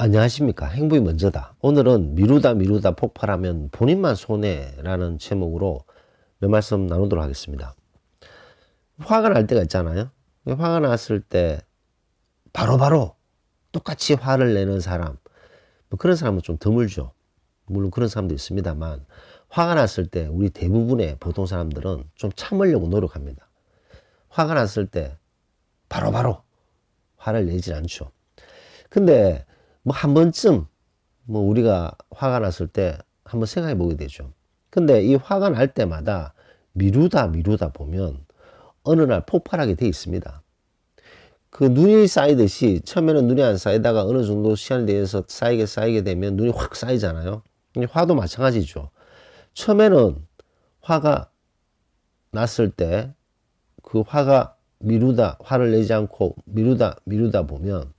안녕하십니까. 행복이 먼저다. 오늘은 미루다 폭발하면 본인만 손해라는 제목으로 몇 말씀 나누도록 하겠습니다. 화가 날 때가 있잖아요. 화가 났을 때 바로바로 똑같이 화를 내는 사람, 뭐 그런 사람은 좀 드물죠. 물론 그런 사람도 있습니다만, 화가 났을 때 우리 대부분의 보통 사람들은 좀 참으려고 노력합니다. 화가 났을 때 바로바로 화를 내질 않죠. 근데 뭐 한 번쯤 뭐 우리가 화가 났을 때 한번 생각해 보게 되죠. 근데 이 화가 날 때마다 미루다 보면 어느 날 폭발하게 돼 있습니다. 그 눈이 쌓이듯이 처음에는 눈이 안 쌓이다가 어느 정도 시간에 대해서 쌓이게 되면 눈이 확 쌓이잖아요. 화도 마찬가지죠. 처음에는 화가 났을 때 그 화가 화를 내지 않고 미루다 보면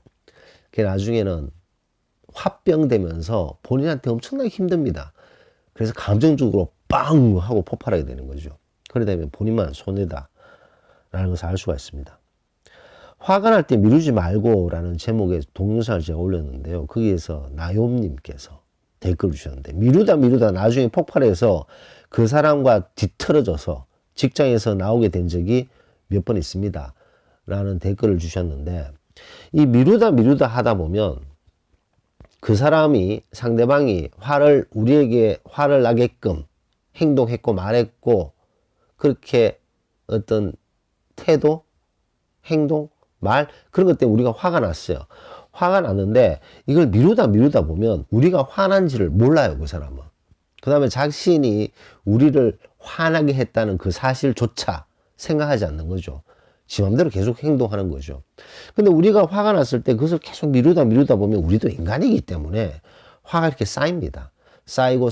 그게 나중에는 화병되면서 본인한테 엄청나게 힘듭니다. 그래서 감정적으로 빵 하고 폭발하게 되는 거죠. 그러다 보면 본인만 손해다 라는 것을 알 수가 있습니다. 화가 날 때 미루지 말고 라는 제목의 동영상을 제가 올렸는데요. 거기에서 나욤님께서 댓글 주셨는데, 미루다 나중에 폭발해서 그 사람과 뒤틀어져서 직장에서 나오게 된 적이 몇 번 있습니다 라는 댓글을 주셨는데, 이 미루다 하다 보면 그 사람이, 상대방이 우리에게 화를 나게끔 행동했고 말했고, 그렇게 어떤 태도, 행동, 말, 그런 것 때문에 우리가 화가 났어요. 화가 났는데 이걸 미루다 보면 우리가 화난지를 몰라요, 그 사람은. 그 다음에 자신이 우리를 화나게 했다는 그 사실조차 생각하지 않는 거죠. 지 맘대로 계속 행동하는 거죠. 근데 우리가 화가 났을 때 그것을 계속 미루다 보면 우리도 인간이기 때문에 화가 이렇게 쌓입니다. 쌓이고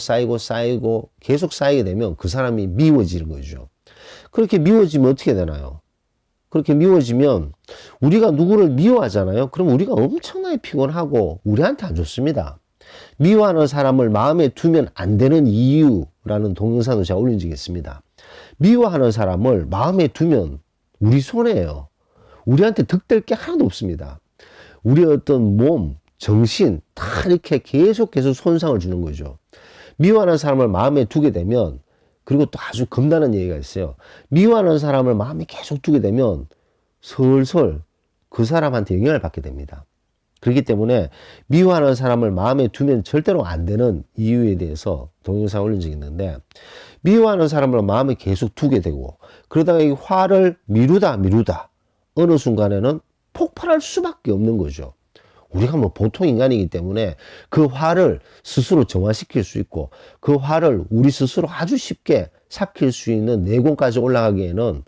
계속 쌓이게 되면 그 사람이 미워지는 거죠. 그렇게 미워지면 어떻게 되나요? 그렇게 미워지면 우리가 누구를 미워하잖아요. 그럼 우리가 엄청나게 피곤하고 우리한테 안 좋습니다. 미워하는 사람을 마음에 두면 안 되는 이유라는 동영상을 제가 올린 적이 있습니다. 미워하는 사람을 마음에 두면 우리 손해예요. 우리한테 득될 게 하나도 없습니다. 우리의 어떤 몸, 정신 다 이렇게 계속 손상을 주는 거죠. 미워하는 사람을 마음에 두게 되면, 그리고 또 아주 겁나는 얘기가 있어요. 미워하는 사람을 마음에 계속 두게 되면 슬슬 그 사람한테 영향을 받게 됩니다. 그렇기 때문에 미워하는 사람을 마음에 두면 절대로 안 되는 이유에 대해서 동영상 올린 적이 있는데, 미워하는 사람을 마음에 계속 두게 되고, 그러다가 이 화를 미루다 어느 순간에는 폭발할 수밖에 없는 거죠. 우리가 뭐 보통 인간이기 때문에 그 화를 스스로 정화시킬 수 있고, 그 화를 우리 스스로 아주 쉽게 삭힐 수 있는 내공까지 올라가기에는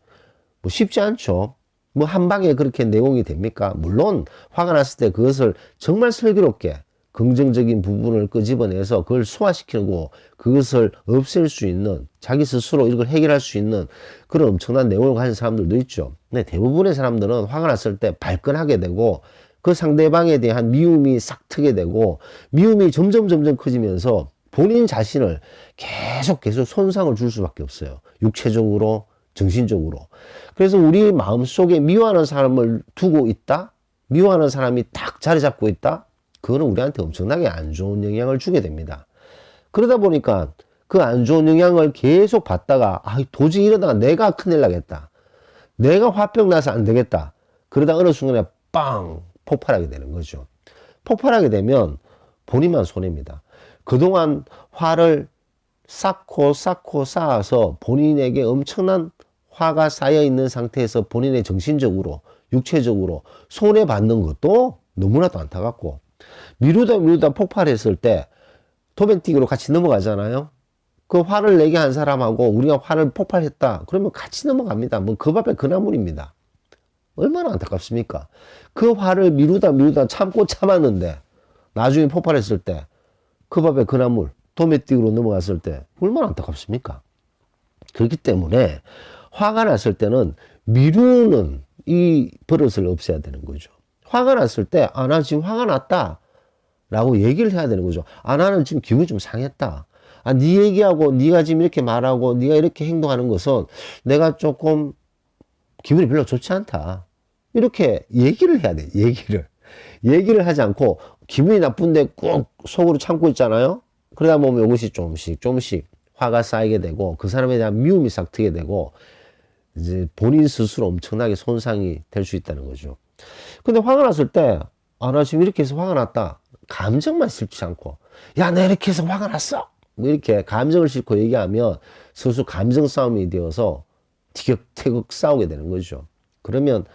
뭐 쉽지 않죠. 뭐 한 방에 그렇게 내공이 됩니까? 물론 화가 났을 때 그것을 정말 슬기롭게 긍정적인 부분을 끄집어내서 그걸 소화시키고 그것을 없앨 수 있는, 자기 스스로 이걸 해결할 수 있는 그런 엄청난 내공을 가진 사람들도 있죠. 근데 대부분의 사람들은 화가 났을 때 발끈하게 되고, 그 상대방에 대한 미움이 싹 트게 되고, 미움이 점점 커지면서 본인 자신을 계속 손상을 줄 수밖에 없어요. 육체적으로, 정신적으로. 그래서 우리 마음속에 미워하는 사람을 두고 있다? 미워하는 사람이 딱 자리 잡고 있다? 그거는 우리한테 엄청나게 안 좋은 영향을 주게 됩니다. 그러다 보니까 그 안 좋은 영향을 계속 받다가, 도저히 이러다가 내가 큰일 나겠다. 내가 화병 나서 안 되겠다. 그러다 어느 순간에 빵! 폭발하게 되는 거죠. 폭발하게 되면 본인만 손해입니다. 그동안 화를 쌓고 쌓아서 본인에게 엄청난 화가 쌓여 있는 상태에서 본인의 정신적으로, 육체적으로 손해받는 것도 너무나도 안타깝고, 미루다 폭발했을 때 도멘틱으로 같이 넘어가잖아요. 그 화를 내게 한 사람하고 우리가 화를 폭발했다 그러면 같이 넘어갑니다. 뭐 그 밥에 그 나물입니다. 얼마나 안타깝습니까? 그 화를 미루다 참았는데 나중에 폭발했을 때 그 밥에 그 나물, 도메틱으로 넘어갔을 때 얼마나 안타깝습니까? 그렇기 때문에 화가 났을 때는 미루는 이 버릇을 없애야 되는 거죠. 화가 났을 때, 나 지금 화가 났다 라고 얘기를 해야 되는 거죠. 나는 지금 기분이 좀 상했다. 네 얘기하고 네가 지금 이렇게 말하고 네가 이렇게 행동하는 것은 내가 조금 기분이 별로 좋지 않다. 이렇게 얘기를 해야 돼, 얘기를. 얘기를 하지 않고 기분이 나쁜데 꾹 속으로 참고 있잖아요. 그러다 보면 이것이 조금씩 화가 쌓이게 되고 그 사람에 대한 미움이 싹 트게 되고 이제 본인 스스로 엄청나게 손상이 될 수 있다는 거죠. 근데 화가 났을 때, 아, 나 지금 이렇게 해서 화가 났다. 감정만 싣지 않고, 야, 나 이렇게 해서 화가 났어. 뭐 이렇게 감정을 싣고 얘기하면 스스로 감정 싸움이 되어서 티격태격 싸우게 되는 거죠. 그러면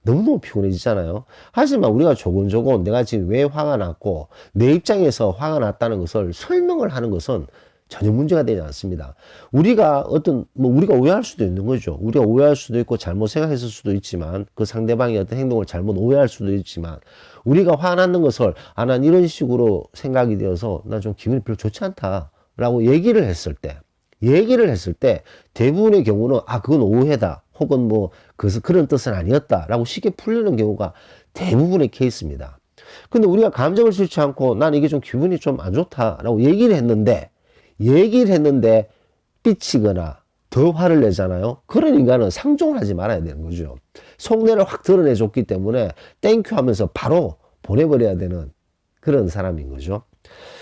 너무너무 피곤해지잖아요. 하지만 우리가 조곤조곤 내가 지금 왜 화가 났고 내 입장에서 화가 났다는 것을 설명을 하는 것은 전혀 문제가 되지 않습니다. 우리가 우리가 오해할 수도 있는 거죠. 우리가 오해할 수도 있고 잘못 생각했을 수도 있지만 그 상대방이 어떤 행동을 잘못 오해할 수도 있지만 우리가 화나는 것을 난 이런 식으로 생각이 되어서 난 좀 기분이 별로 좋지 않다라고 얘기를 했을 때 대부분의 경우는 그건 오해다. 혹은 그런 뜻은 아니었다라고 쉽게 풀리는 경우가 대부분의 케이스입니다. 근데 우리가 감정을 싫지 않고 난 이게 좀 기분이 좀 안 좋다라고 얘기를 했는데 삐치거나 더 화를 내잖아요. 그런 인간은 상종을 하지 말아야 되는 거죠. 속내를 확 드러내줬기 때문에 땡큐 하면서 바로 보내버려야 되는 그런 사람인 거죠.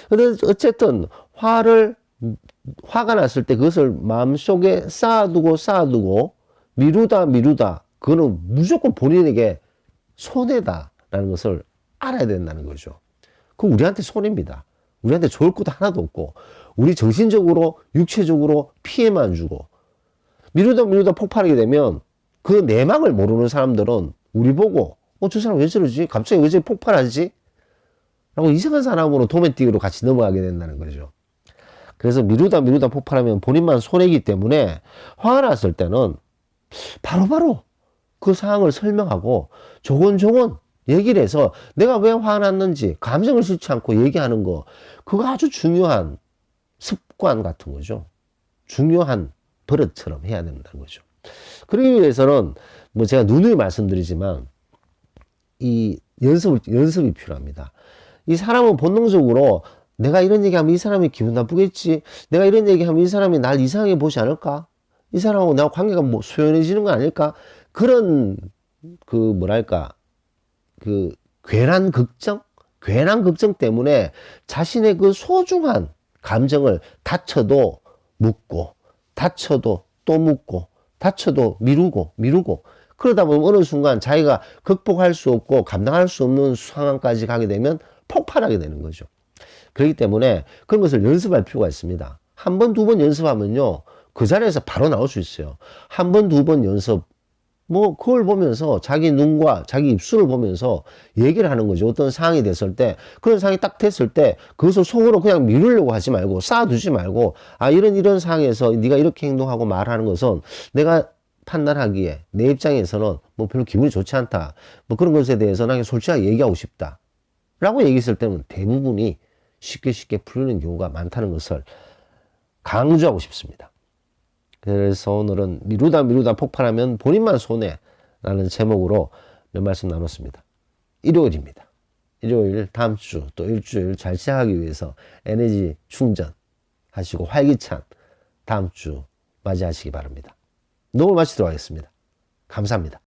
근데 어쨌든 화가 났을 때 그것을 마음속에 쌓아두고 미루다 그거는 무조건 본인에게 손해다라는 것을 알아야 된다는 거죠. 그럼 우리한테 손해입니다. 우리한테 좋을 것도 하나도 없고 우리 정신적으로 육체적으로 피해만 주고 미루다 폭발하게 되면 그 내막을 모르는 사람들은 우리 보고 저 사람 왜 저러지? 갑자기 왜 저렇게 폭발하지? 라고 이상한 사람으로 도매띠기로 같이 넘어가게 된다는 거죠. 그래서 미루다 폭발하면 본인만 손해이기 때문에 화가 났을 때는 바로바로 그 상황을 설명하고 조곤조곤 얘기를 해서 내가 왜 화가 났는지 감정을 싫지 않고 얘기하는 거, 그거 아주 중요한 습관 같은 거죠. 중요한 버릇처럼 해야 된다는 거죠. 그러기 위해서는 제가 누누이 말씀드리지만 이 연습이 필요합니다. 이 사람은 본능적으로 내가 이런 얘기하면 이 사람이 기분 나쁘겠지, 내가 이런 얘기하면 이 사람이 날 이상하게 보지 않을까, 이 사람하고 내가 관계가 소연해지는 거 아닐까, 그런 괜한 걱정 때문에 자신의 그 소중한 감정을 다쳐도 묻고, 다쳐도 또 묻고, 다쳐도 미루고, 그러다 보면 어느 순간 자기가 극복할 수 없고 감당할 수 없는 상황까지 가게 되면 폭발하게 되는 거죠. 그렇기 때문에 그런 것을 연습할 필요가 있습니다. 한 번, 두 번 연습하면요, 그 자리에서 바로 나올 수 있어요. 한 번, 두 번 연습, 그걸 보면서 자기 눈과 자기 입술을 보면서 얘기를 하는 거죠. 어떤 상황이 됐을 때, 그런 상황이 딱 됐을 때, 그것을 속으로 그냥 미루려고 하지 말고, 쌓아두지 말고, 이런 상황에서 네가 이렇게 행동하고 말하는 것은 내가 판단하기에 내 입장에서는 별로 기분이 좋지 않다. 그런 것에 대해서 난 솔직하게 얘기하고 싶다. 라고 얘기했을 때는 대부분이 쉽게 풀리는 경우가 많다는 것을 강조하고 싶습니다. 그래서 오늘은 미루다 폭발하면 본인만 손해라는 제목으로 몇 말씀 나눴습니다. 일요일입니다. 일요일 다음 주 또 일주일 잘 시작하기 위해서 에너지 충전하시고 활기찬 다음 주 맞이하시기 바랍니다. 녹음을 마치도록 하겠습니다. 감사합니다.